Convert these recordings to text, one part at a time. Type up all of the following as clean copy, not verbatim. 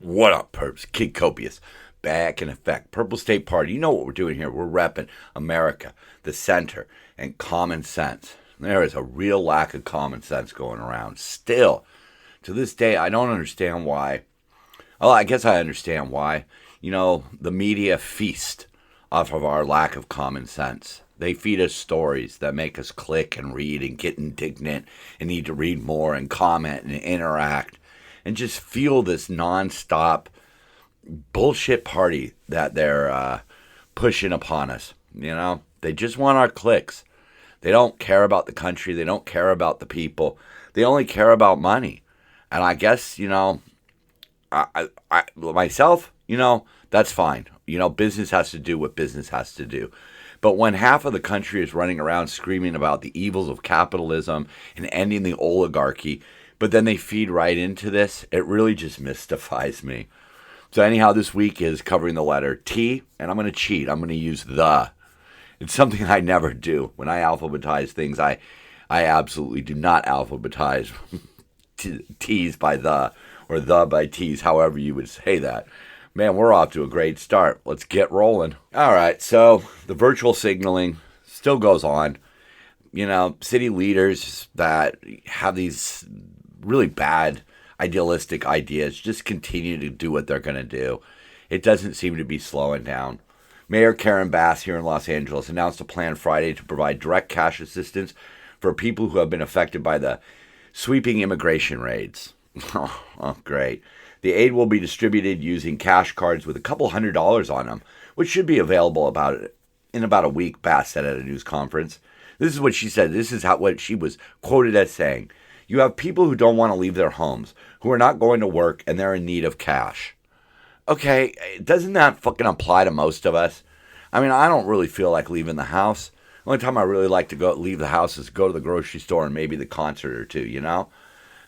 What up, perps? Kid Copious. Back in effect. Purple State Party. You know what we're doing here. We're repping America, the center, and common sense. There is a real lack of common sense going around. Still, to this day, I don't understand why. Well, I guess I understand why. The media feast off of our lack of common sense. They feed us stories that make us click and read and get indignant and need to read more and comment and interact and just feel this nonstop bullshit party that they're pushing upon us. They just want our clicks. They don't care about the country. They don't care about the people. They only care about money. And I guess, I myself, that's fine. Business has to do what business has to do. But when half of the country is running around screaming about the evils of capitalism and ending the oligarchy, but then they feed right into this, it really just mystifies me. So anyhow, this week is covering the letter T, and I'm going to cheat. I'm going to use the. It's something I never do. When I alphabetize things, I absolutely do not alphabetize T's by the, or the by T's, however you would say that. Man, we're off to a great start. Let's get rolling. All right, so the virtual signaling still goes on. City leaders that have these really bad idealistic ideas just continue to do what they're going to do. It doesn't seem to be slowing down. Mayor Karen Bass here in Los Angeles announced a plan Friday to provide direct cash assistance for people who have been affected by the sweeping immigration raids. Oh, great. The aid will be distributed using cash cards with a couple $100s on them, which should be available in about a week, Bass said at a news conference. This is what she said. This is what she was quoted as saying. You have people who don't want to leave their homes, who are not going to work, and they're in need of cash. Okay, doesn't that fucking apply to most of us? I mean, I don't really feel like leaving the house. The only time I really like to leave the house is go to the grocery store and maybe the concert or two,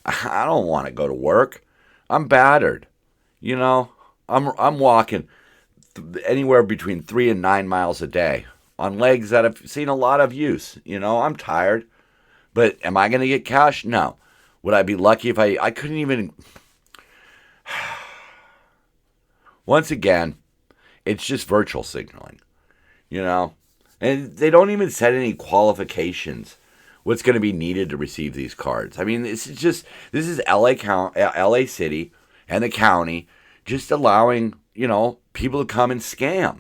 I don't want to go to work. I'm battered. I'm walking anywhere between 3 and 9 miles a day on legs that have seen a lot of use. I'm tired. But am I going to get cash? No. Would I be lucky if I couldn't even... Once again, it's just virtual signaling, And they don't even set any qualifications what's going to be needed to receive these cards. I mean, this is LA City and the county just allowing, people to come and scam.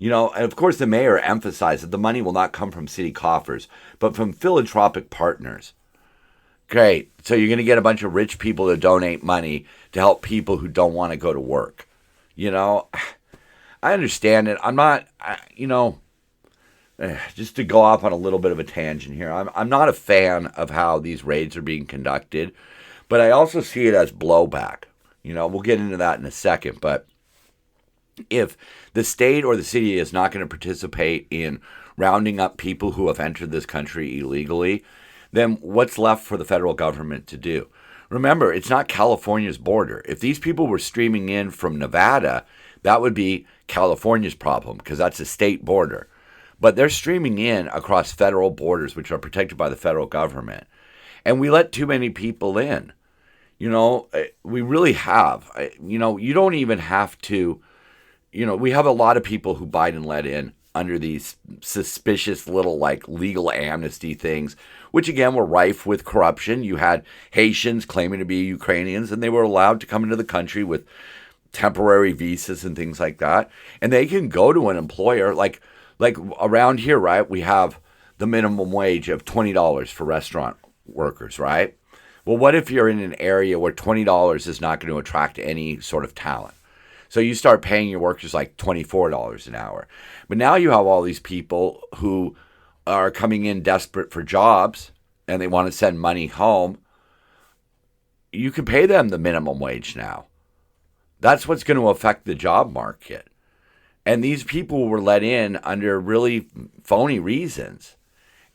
And of course the mayor emphasized that the money will not come from city coffers, but from philanthropic partners. Great. So you're going to get a bunch of rich people to donate money to help people who don't want to go to work. I understand it. I'm not, just to go off on a little bit of a tangent here. I'm not a fan of how these raids are being conducted, but I also see it as blowback. We'll get into that in a second, but if the state or the city is not going to participate in rounding up people who have entered this country illegally, then what's left for the federal government to do? Remember, it's not California's border. If these people were streaming in from Nevada, that would be California's problem because that's a state border. But they're streaming in across federal borders, which are protected by the federal government. And we let too many people in. We really have. You don't even have to... we have a lot of people who Biden let in under these suspicious little legal amnesty things, which again were rife with corruption. You had Haitians claiming to be Ukrainians, and they were allowed to come into the country with temporary visas and things like that. And they can go to an employer like around here, right? We have the minimum wage of $20 for restaurant workers, right? Well, what if you're in an area where $20 is not going to attract any sort of talent? So you start paying your workers like $24 an hour. But now you have all these people who are coming in desperate for jobs and they want to send money home. You can pay them the minimum wage now. That's what's going to affect the job market. And these people were let in under really phony reasons.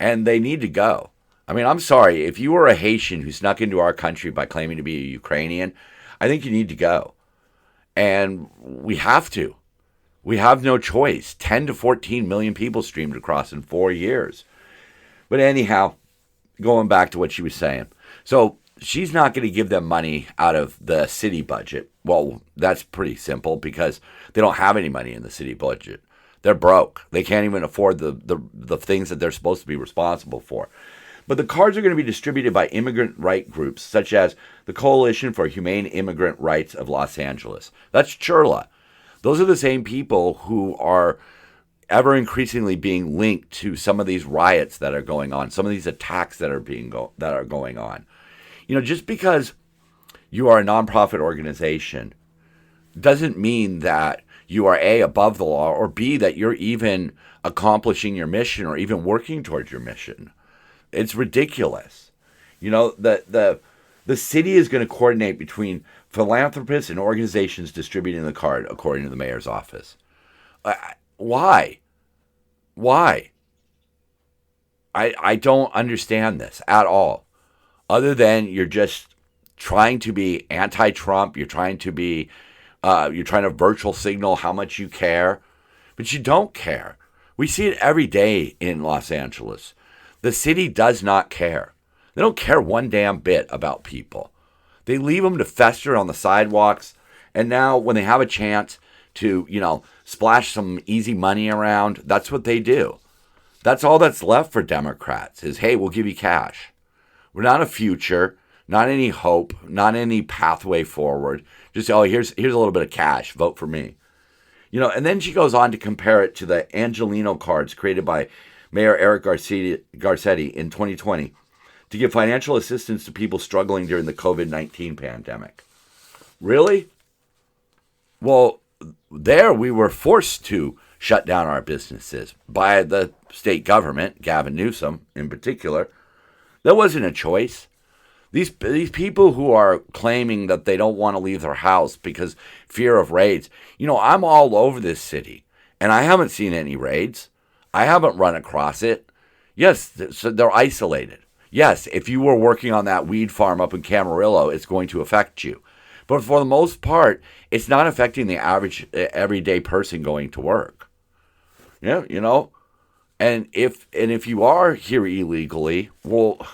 And they need to go. I mean, I'm sorry. If you were a Haitian who snuck into our country by claiming to be a Ukrainian, I think you need to go. And we have to. We have no choice. 10 to 14 million people streamed across in 4 years. But anyhow, going back to what she was saying. So she's not going to give them money out of the city budget. Well, that's pretty simple because they don't have any money in the city budget. They're broke. They can't even afford the things that they're supposed to be responsible for. But the cards are going to be distributed by immigrant right groups such as the Coalition for Humane Immigrant Rights of Los Angeles. That's CHRLA. Those are the same people who are ever increasingly being linked to some of these riots that are going on, some of these attacks that are going on. Just because you are a nonprofit organization doesn't mean that you are A, above the law, or B, that you're even accomplishing your mission or even working towards your mission. It's ridiculous. The city is going to coordinate between philanthropists and organizations distributing the card, according to the mayor's office. Why? I don't understand this at all. Other than you're just trying to be anti-Trump, you're trying to virtual signal how much you care, but you don't care. We see it every day in Los Angeles. The city does not care. They don't care one damn bit about people. They leave them to fester on the sidewalks, and now when they have a chance to, splash some easy money around, that's what they do. That's all that's left for Democrats is, hey, we'll give you cash. We're not a future, not any hope, not any pathway forward. Just, here's a little bit of cash. Vote for me. And then she goes on to compare it to the Angelino cards created by Mayor Eric Garcetti in 2020 to give financial assistance to people struggling during the COVID-19 pandemic. Really? Well, there we were forced to shut down our businesses by the state government, Gavin Newsom in particular. That wasn't a choice. These people who are claiming that they don't want to leave their house because fear of raids. I'm all over this city, and I haven't seen any raids. I haven't run across it. Yes, so they're isolated. Yes, if you were working on that weed farm up in Camarillo, it's going to affect you. But for the most part, it's not affecting the average everyday person going to work. Yeah, And if you are here illegally, well,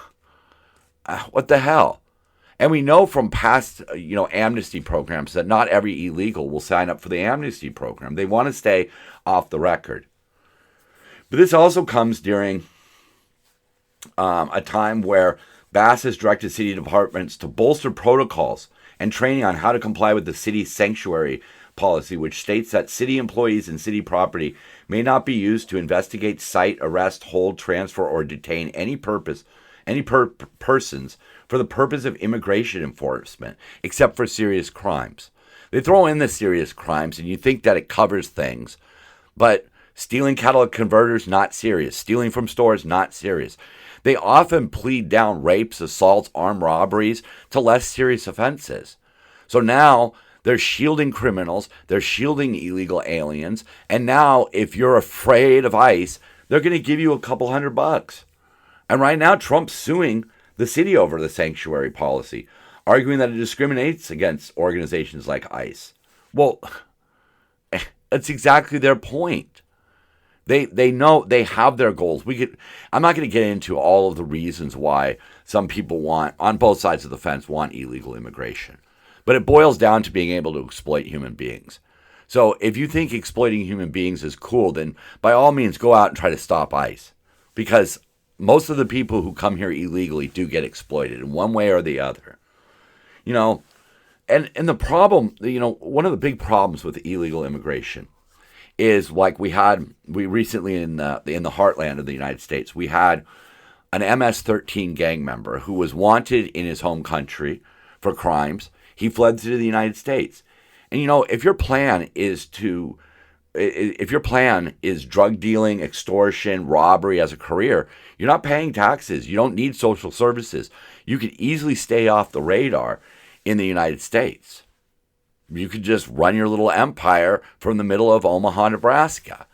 what the hell? And we know from past, amnesty programs that not every illegal will sign up for the amnesty program. They want to stay off the record. But this also comes during a time where Bass has directed city departments to bolster protocols and training on how to comply with the city's sanctuary policy, which states that city employees and city property may not be used to investigate, cite, arrest, hold, transfer, or detain any persons for the purpose of immigration enforcement, except for serious crimes. They throw in the serious crimes, and you think that it covers things, but stealing catalytic converters, not serious. Stealing from stores, not serious. They often plead down rapes, assaults, armed robberies to less serious offenses. So now they're shielding criminals, they're shielding illegal aliens, and now if you're afraid of ICE, they're going to give you a couple $100. And right now Trump's suing the city over the sanctuary policy, arguing that it discriminates against organizations like ICE. Well, that's exactly their point. They know they have their goals. I'm not going to get into all of the reasons why some people on both sides of the fence, want illegal immigration. But it boils down to being able to exploit human beings. So if you think exploiting human beings is cool, then by all means go out and try to stop ICE. Because most of the people who come here illegally do get exploited in one way or the other. And the problem, one of the big problems with illegal immigration is like we recently in the heartland of the United States, we had an MS-13 gang member who was wanted in his home country for crimes. He fled to the United States. And if your plan is drug dealing, extortion, robbery as a career, you're not paying taxes. You don't need social services. You could easily stay off the radar in the United States. You could just run your little empire from the middle of Omaha, Nebraska.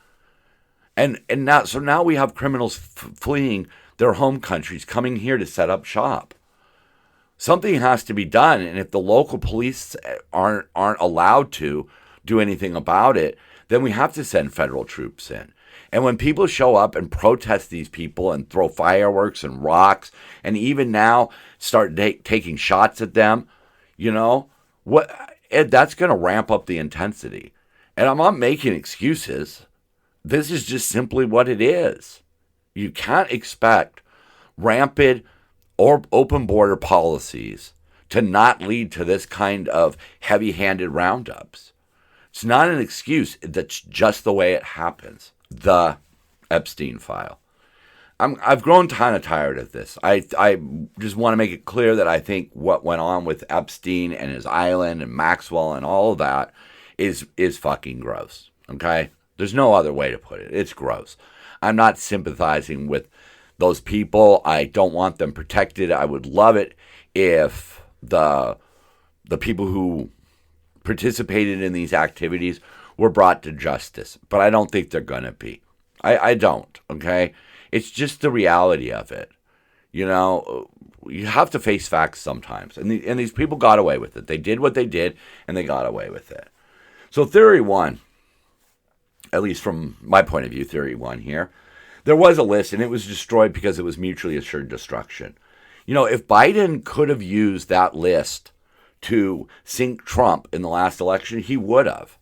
And now we have criminals fleeing their home countries, coming here to set up shop. Something has to be done, and if the local police aren't allowed to do anything about it, then we have to send federal troops in. And when people show up and protest these people and throw fireworks and rocks, and even now start taking shots at them, that's going to ramp up the intensity. And I'm not making excuses. This is just simply what it is. You can't expect rampant or open border policies to not lead to this kind of heavy-handed roundups. It's not an excuse. That's just the way it happens. The Epstein file. I've grown kind of tired of this. I just want to make it clear that I think what went on with Epstein and his island and Maxwell and all of that is fucking gross. Okay? There's no other way to put it. It's gross. I'm not sympathizing with those people. I don't want them protected. I would love it if the people who participated in these activities were brought to justice. But I don't think they're going to be. I don't, okay? It's just the reality of it. You have to face facts sometimes. And these people got away with it. They did what they did, and they got away with it. So theory one, at least from my point of view, theory one here, there was a list, and it was destroyed because it was mutually assured destruction. If Biden could have used that list to sink Trump in the last election, he would have.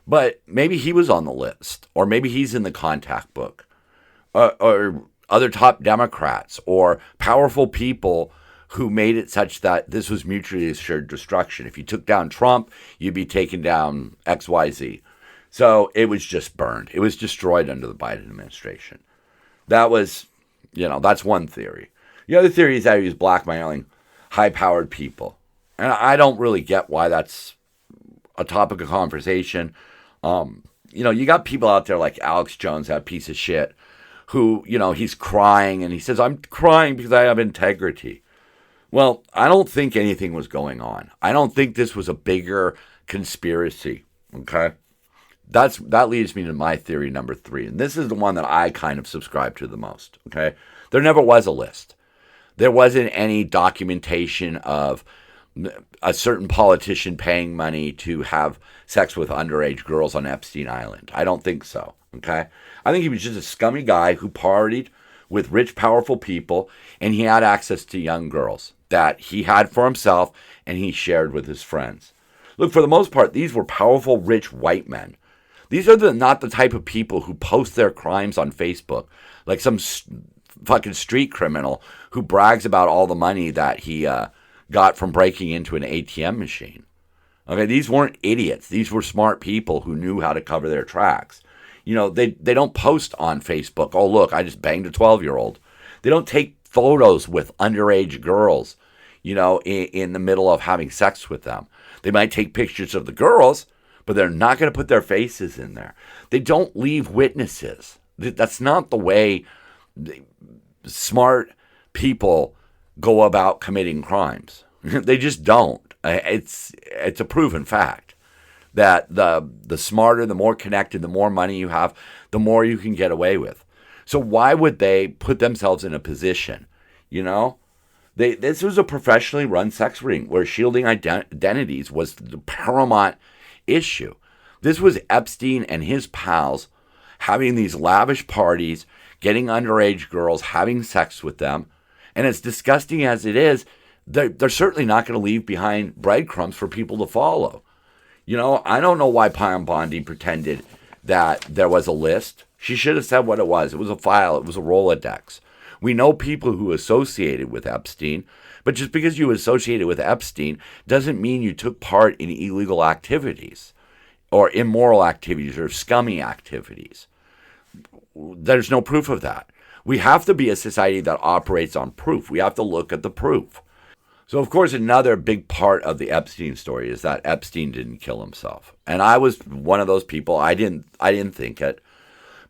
But maybe he was on the list, or maybe he's in the contact book, or other top Democrats, or powerful people who made it such that this was mutually assured destruction. If you took down Trump, you'd be taking down XYZ. So it was just burned. It was destroyed under the Biden administration. That was, that's one theory. The other theory is that he was blackmailing high-powered people. And I don't really get why that's a topic of conversation. You got people out there like Alex Jones, that piece of shit, who, he's crying and he says, I'm crying because I have integrity. Well, I don't think anything was going on. I don't think this was a bigger conspiracy, okay? That leads me to my theory number 3, and this is the one that I kind of subscribe to the most, okay? There never was a list. There wasn't any documentation of a certain politician paying money to have sex with underage girls on Epstein Island. I don't think so, okay? I think he was just a scummy guy who partied with rich, powerful people, and he had access to young girls that he had for himself and he shared with his friends. Look, for the most part, these were powerful, rich white men. These are not the type of people who post their crimes on Facebook like some fucking street criminal who brags about all the money that he got from breaking into an ATM machine. Okay, these weren't idiots. These were smart people who knew how to cover their tracks. They don't post on Facebook, oh, look, I just banged a 12-year-old. They don't take photos with underage girls, in the middle of having sex with them. They might take pictures of the girls, but they're not going to put their faces in there. They don't leave witnesses. That's not the way smart people go about committing crimes. They just don't. It's a proven fact that the smarter, the more connected, the more money you have, the more you can get away with. So why would they put themselves in a position, This was a professionally run sex ring where shielding identities was the paramount issue. This was Epstein and his pals having these lavish parties, getting underage girls, having sex with them. And as disgusting as it is, they're certainly not going to leave behind breadcrumbs for people to follow. I don't know why Pam Bondi pretended that there was a list. She should have said what it was. It was a file. It was a Rolodex. We know people who associated with Epstein, but just because you associated with Epstein doesn't mean you took part in illegal activities or immoral activities or scummy activities. There's no proof of that. We have to be a society that operates on proof. We have to look at the proof. So, of course, another big part of the Epstein story is that Epstein didn't kill himself. And I was one of those people. I didn't think it.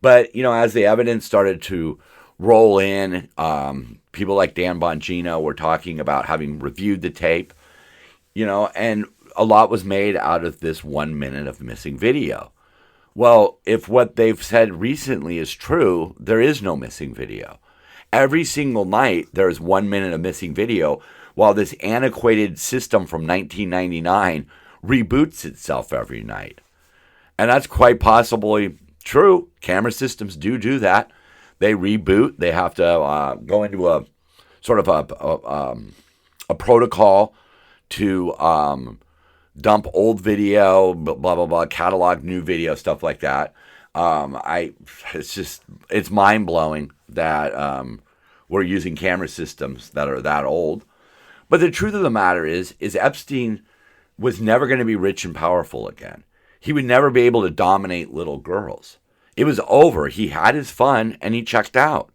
But, as the evidence started to roll in, people like Dan Bongino were talking about having reviewed the tape, and a lot was made out of this 1 minute of missing video. Well, if what they've said recently is true, there is no missing video. Every single night, there's 1 minute of missing video, while this antiquated system from 1999 reboots itself every night. And that's quite possibly true. Camera systems do that. They reboot. They have to go into a sort of a protocol to dump old video, blah blah blah, catalog new video, stuff like that. It's mind blowing that we're using camera systems that are that old. But the truth of the matter is Epstein was never going to be rich and powerful again. He would never be able to dominate little girls. It was over. He had his fun and he checked out.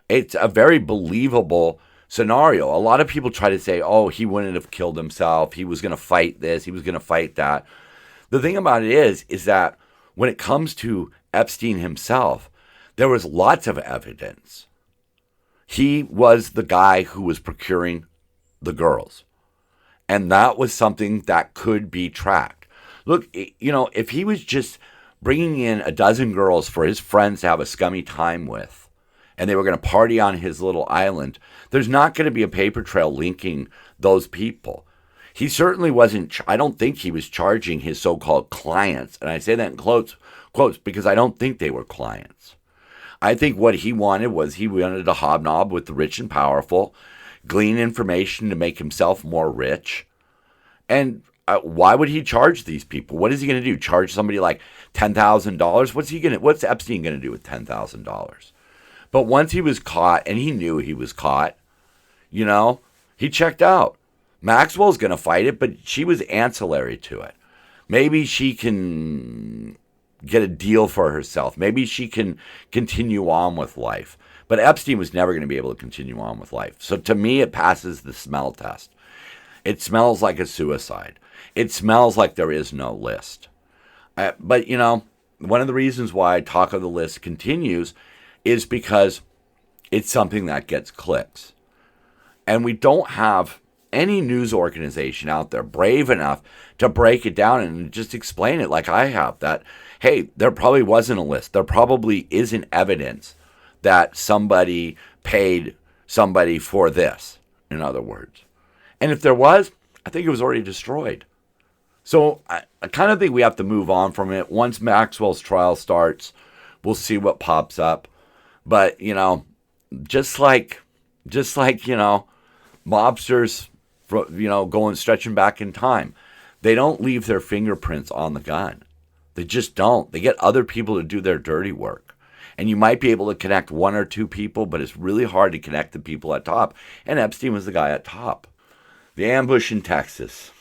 It's a very believable scenario. A lot of people try to say, oh, he wouldn't have killed himself. He was going to fight this. He was going to fight that. The thing about it is that when it comes to Epstein himself, there was lots of evidence. He was the guy who was procuring the girls. And that was something that could be tracked. Look, if he was just bringing in a dozen girls for his friends to have a scummy time with, and they were going to party on his little island, there's not going to be a paper trail linking those people. He certainly wasn't, I don't think he was charging his so-called clients, and I say that in quotes because I don't think they were clients. I think what he wanted to hobnob with the rich and powerful, glean information to make himself more rich. And why would he charge these people? What is he going to do? Charge somebody like $10,000? What's Epstein going to do with $10,000? But once he was caught, and he knew he was caught, he checked out. Maxwell's going to fight it, but she was ancillary to it. Maybe she can get a deal for herself. Maybe she can continue on with life. But Epstein was never going to be able to continue on with life. So to me, it passes the smell test. It smells like a suicide. It smells like there is no list. But, one of the reasons why talk of the list continues is because it's something that gets clicks. And we don't have any news organization out there brave enough to break it down and just explain it like I have, that, hey, there probably wasn't a list. There probably isn't evidence that somebody paid somebody for this, in other words. And if there was, I think it was already destroyed. So I kind of think we have to move on from it. Once Maxwell's trial starts, we'll see what pops up. But, just like mobsters, stretching back in time, they don't leave their fingerprints on the gun. They just don't. They get other people to do their dirty work. And you might be able to connect one or two people, but it's really hard to connect the people at top. And Epstein was the guy at top. The ambush in Texas.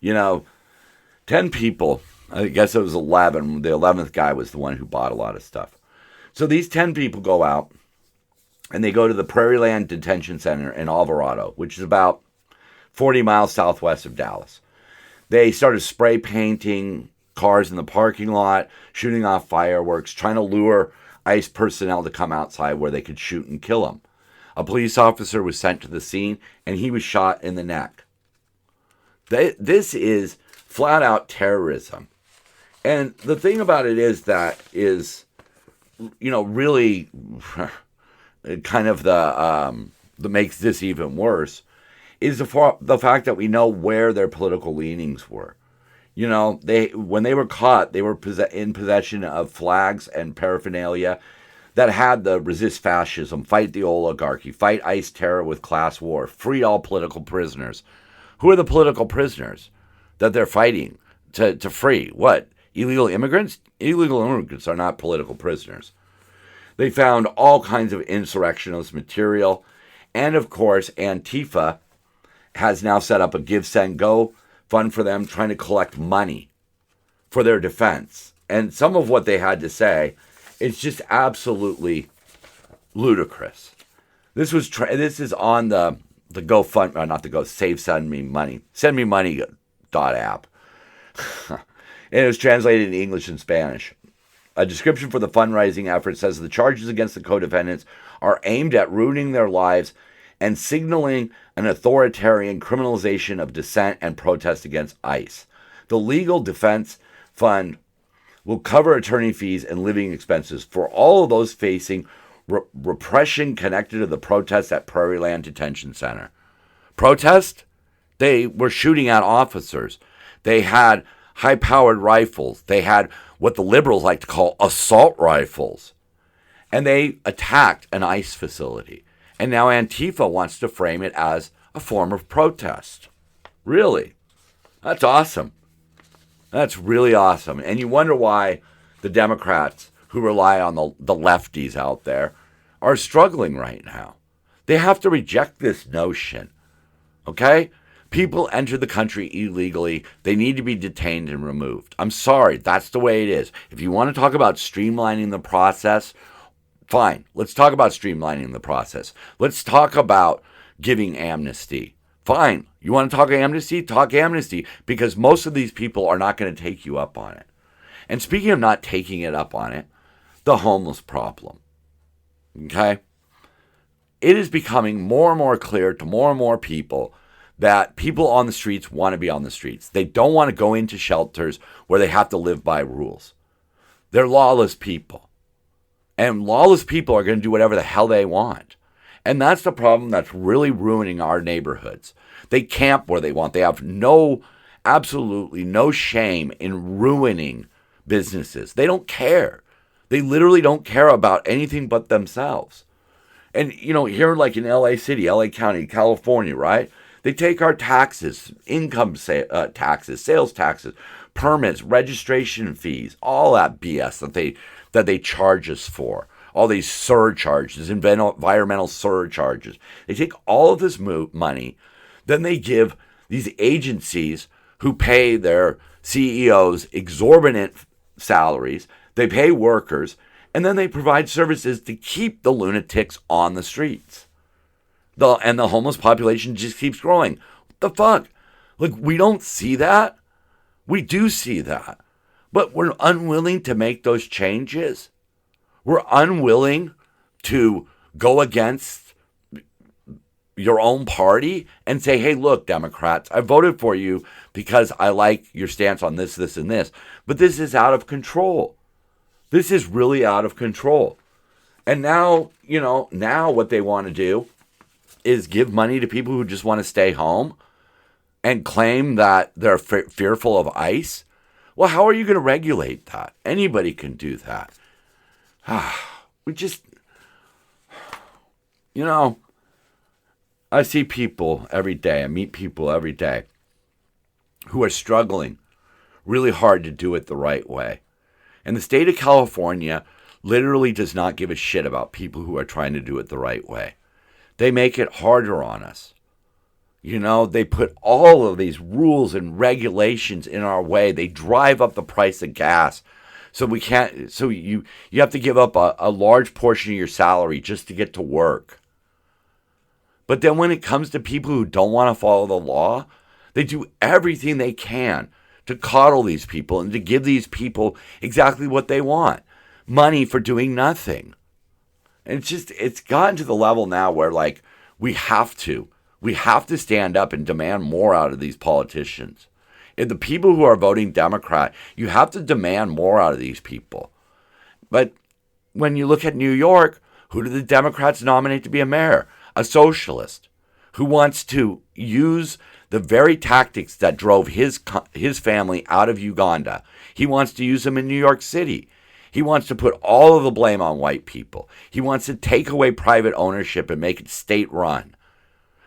10 people. I guess it was 11. The 11th guy was the one who bought a lot of stuff. So these 10 people go out, and they go to the Prairieland Detention Center in Alvarado, which is about 40 miles southwest of Dallas. They started spray painting cars in the parking lot, shooting off fireworks, trying to lure ICE personnel to come outside where they could shoot and kill them. A police officer was sent to the scene, and he was shot in the neck. This is flat-out terrorism. And the thing about it is really kind of that makes this even worse is the fact that we know where their political leanings were. When they were caught, they were in possession of flags and paraphernalia that had the resist fascism, fight the oligarchy, fight ICE terror with class war, free all political prisoners. Who are the political prisoners that they're fighting to free? What? Illegal immigrants? Illegal immigrants are not political prisoners. They found all kinds of insurrectionist material. And of course, Antifa has now set up a Give, Send, Go fund for them, trying to collect money for their defense. And some of what they had to say is just absolutely ludicrous. This is on the GoFund, not the Go, Send Me Money app. And it was translated in English and Spanish. A description for the fundraising effort says the charges against the co-defendants are aimed at ruining their lives and signaling an authoritarian criminalization of dissent and protest against ICE. The Legal Defense Fund will cover attorney fees and living expenses for all of those facing repression connected to the protests at Prairieland Detention Center. Protest? They were shooting at officers. They had high-powered rifles. They had what the liberals like to call assault rifles. And they attacked an ICE facility. And now Antifa wants to frame it as a form of protest. Really? That's awesome. That's really awesome. And you wonder why the Democrats who rely on the lefties out there are struggling right now. They have to reject this notion. Okay? People enter the country illegally. They need to be detained and removed. I'm sorry. That's the way it is. If you want to talk about streamlining the process, fine. Let's talk about streamlining the process. Let's talk about giving amnesty. Fine. You want to talk amnesty? Talk amnesty, because most of these people are not going to take you up on it. And speaking of not taking it up on it, the homeless problem. Okay? It is becoming more and more clear to more and more people that people on the streets want to be on the streets. They don't want to go into shelters where they have to live by rules. They're lawless people. And lawless people are going to do whatever the hell they want. And that's the problem that's really ruining our neighborhoods. They camp where they want. They have absolutely no shame in ruining businesses. They don't care. They literally don't care about anything but themselves. And, here like in LA City, LA County, California, right? They take our taxes, income taxes, sales taxes, permits, registration fees, all that BS that they charge us for. All these surcharges, environmental surcharges. They take all of this money, then they give these agencies who pay their CEOs exorbitant salaries, they pay workers, and then they provide services to keep the lunatics on the streets. And the homeless population just keeps growing. What the fuck? Like, we don't see that? We do see that. But we're unwilling to make those changes. We're unwilling to go against your own party and say, hey, look, Democrats, I voted for you because I like your stance on this, this, and this. But this is out of control. This is really out of control. And now, now what they want to do is give money to people who just want to stay home and claim that they're fearful of ICE. Well, how are you going to regulate that? Anybody can do that. We just, I see people every day. I meet people every day who are struggling really hard to do it the right way. And the state of California literally does not give a shit about people who are trying to do it the right way. They make it harder on us. They put all of these rules and regulations in our way. They drive up the price of gas. So we can't. So you have to give up a large portion of your salary just to get to work. But then when it comes to people who don't want to follow the law, they do everything they can to coddle these people and to give these people exactly what they want. Money for doing nothing. And it's gotten to the level now where, like, we have to stand up and demand more out of these politicians. And the people who are voting Democrat, you have to demand more out of these people. But when you look at New York, who do the Democrats nominate to be a mayor? A socialist who wants to use the very tactics that drove his family out of Uganda. He wants to use them in New York City. He wants to put all of the blame on white people. He wants to take away private ownership and make it state-run.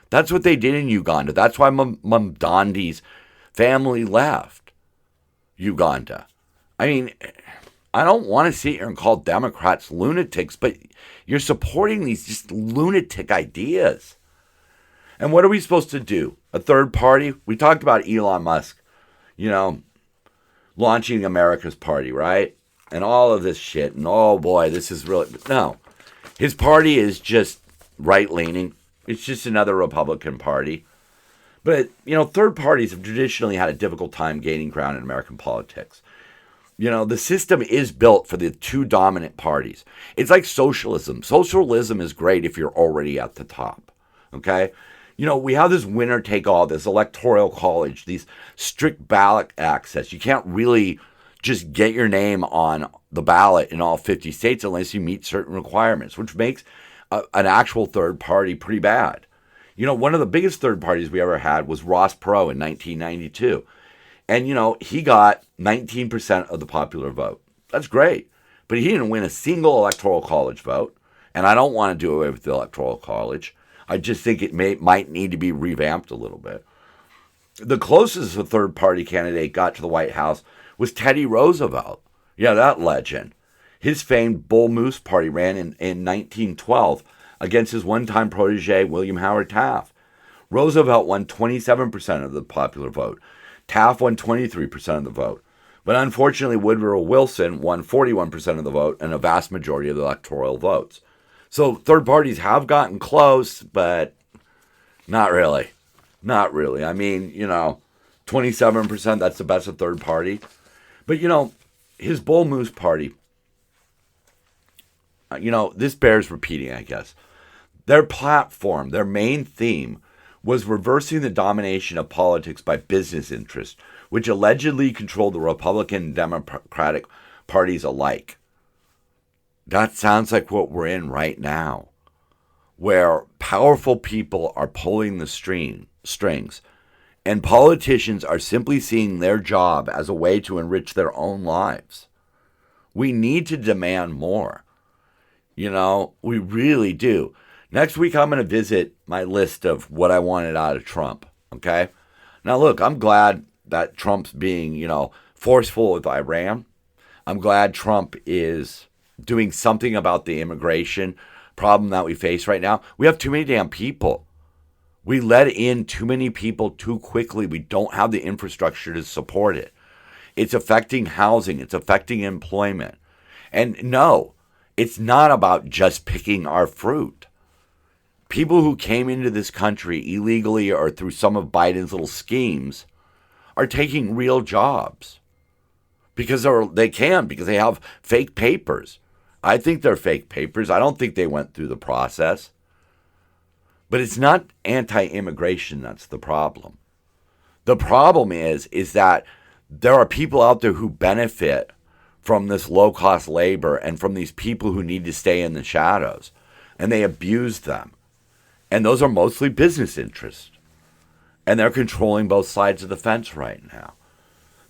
That's what they did in Uganda. That's why Mamdandi's family left Uganda. I mean, I don't want to sit here and call Democrats lunatics, but you're supporting these just lunatic ideas. And what are we supposed to do? A third party? We talked about Elon Musk, launching America's party, right? And all of this shit. And oh boy, this is really... No. His party is just right-leaning. It's just another Republican party. But, third parties have traditionally had a difficult time gaining ground in American politics. The system is built for the two dominant parties. It's like socialism. Socialism is great if you're already at the top. Okay? We have this winner-take-all, this electoral college, these strict ballot access. You can't really just get your name on the ballot in all 50 states unless you meet certain requirements, which makes an actual third party pretty bad. One of the biggest third parties we ever had was Ross Perot in 1992. And, he got 19% of the popular vote. That's great. But he didn't win a single electoral college vote. And I don't want to do away with the electoral college. I just think it might need to be revamped a little bit. The closest a third-party candidate got to the White House was Teddy Roosevelt. Yeah, that legend. His famed Bull Moose Party ran in 1912 against his one-time protege, William Howard Taft. Roosevelt won 27% of the popular vote. Taft won 23% of the vote. But unfortunately, Woodrow Wilson won 41% of the vote and a vast majority of the electoral votes. So third parties have gotten close, but not really. Not really. I mean, 27%, that's the best of third party. But, his Bull Moose Party, this bears repeating, I guess. Their platform, their main theme, was reversing the domination of politics by business interests, which allegedly controlled the Republican and Democratic parties alike. That sounds like what we're in right now, where powerful people are pulling the strings, and politicians are simply seeing their job as a way to enrich their own lives. We need to demand more. We really do. Next week, I'm going to visit my list of what I wanted out of Trump, okay? Now, look, I'm glad that Trump's being, forceful with Iran. I'm glad Trump is doing something about the immigration problem that we face right now. We have too many damn people. We let in too many people too quickly. We don't have the infrastructure to support it. It's affecting housing. It's affecting employment. And no, it's not about just picking our fruit. People who came into this country illegally or through some of Biden's little schemes are taking real jobs because they have fake papers. I think they're fake papers. I don't think they went through the process. But it's not anti-immigration that's the problem. The problem is that there are people out there who benefit from this low-cost labor and from these people who need to stay in the shadows, and they abuse them. And those are mostly business interests. And they're controlling both sides of the fence right now.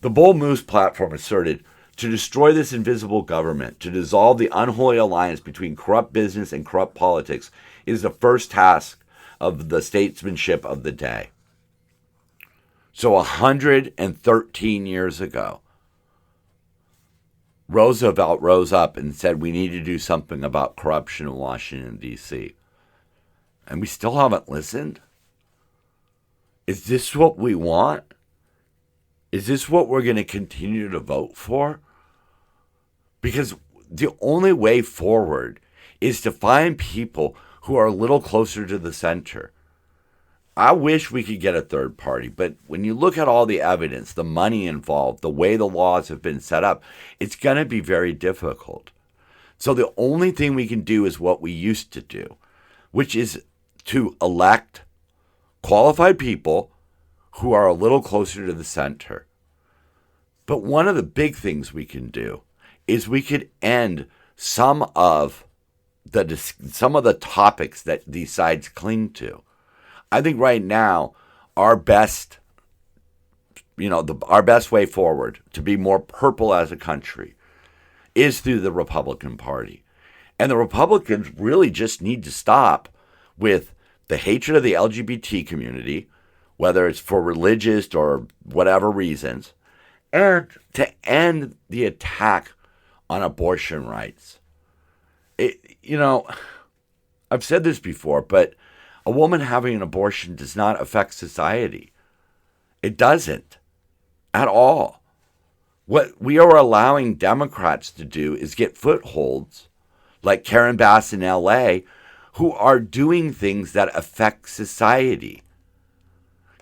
The Bull Moose platform asserted to destroy this invisible government, to dissolve the unholy alliance between corrupt business and corrupt politics, is the first task of the statesmanship of the day. So 113 years ago, Roosevelt rose up and said we need to do something about corruption in Washington, D.C. And we still haven't listened? Is this what we want? Is this what we're going to continue to vote for? Because the only way forward is to find people who are a little closer to the center. I wish we could get a third party, but when you look at all the evidence, the money involved, the way the laws have been set up, it's going to be very difficult. So the only thing we can do is what we used to do, which is to elect qualified people who are a little closer to the center. But one of the big things we can do is we could end some of the topics that these sides cling to. I think right now our best way forward to be more purple as a country is through the Republican Party. And the Republicans really just need to stop with the hatred of the LGBT community, whether it's for religious or whatever reasons, and to end the attack on abortion rights. I've said this before, but a woman having an abortion does not affect society. It doesn't at all. What we are allowing Democrats to do is get footholds, like Karen Bass in LA, who are doing things that affect society.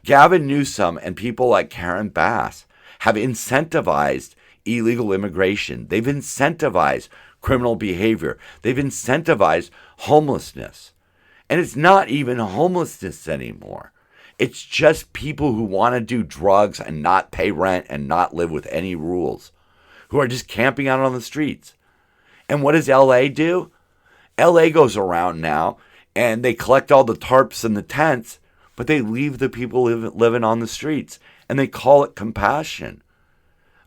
Gavin Newsom and people like Karen Bass have incentivized illegal immigration. They've incentivized criminal behavior. They've incentivized homelessness. And it's not even homelessness anymore. It's just people who want to do drugs and not pay rent and not live with any rules, who are just camping out on the streets. And what does LA do? LA goes around now and they collect all the tarps and the tents, but they leave the people living on the streets. and they call it compassion.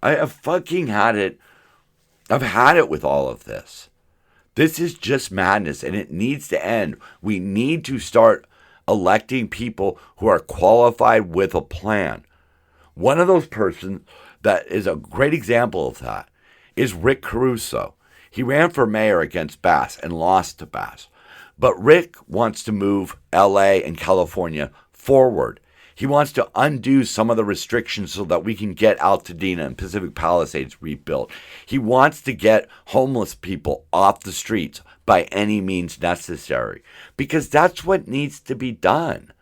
I have fucking had it. I've had it with all of this. This is just madness, and it needs to end. We need to start electing people who are qualified with a plan. One of those persons that is a great example of that is Rick Caruso. He ran for mayor against Bass and lost to Bass. But Rick wants to move LA and California forward. He wants to undo some of the restrictions so that we can get Altadena and Pacific Palisades rebuilt. He wants to get homeless people off the streets by any means necessary, because that's what needs to be done.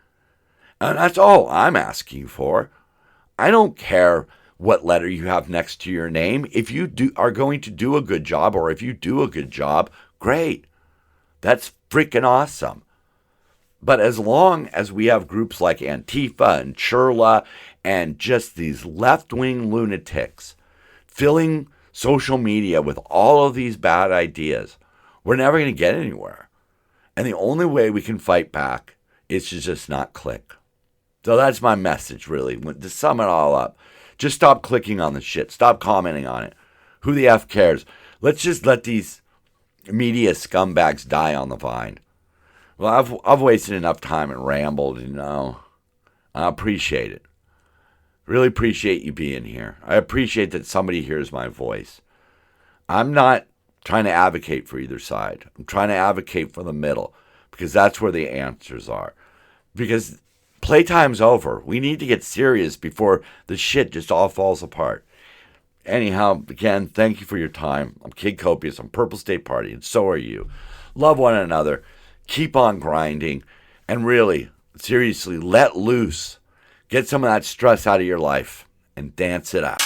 And that's all I'm asking for. I don't care what letter you have next to your name. If you are going to do a good job, or if you do a good job, great. That's freaking awesome. But as long as we have groups like Antifa and Churla and just these left-wing lunatics filling social media with all of these bad ideas, we're never going to get anywhere. And the only way we can fight back is to just not click. So that's my message, really. To sum it all up, just stop clicking on the shit. Stop commenting on it. Who the F cares? Let's just let these media scumbags die on the vine. Well, I've wasted enough time and rambled, I appreciate it. Really appreciate you being here. I appreciate that somebody hears my voice. I'm not trying to advocate for either side. I'm trying to advocate for the middle, because that's where the answers are. Because playtime's over. We need to get serious before the shit just all falls apart. Anyhow, again, thank you for your time. I'm Kid Copious. I'm Purple State Party, and so are you. Love one another. Keep on grinding. And really, seriously, let loose. Get some of that stress out of your life and dance it out.